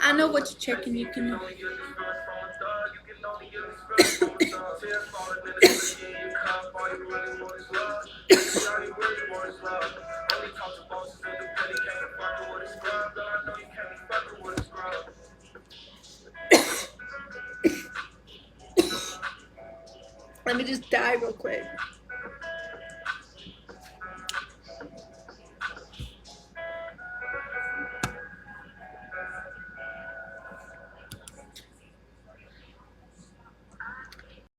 I know what you're checking. You can. Let me just die real quick.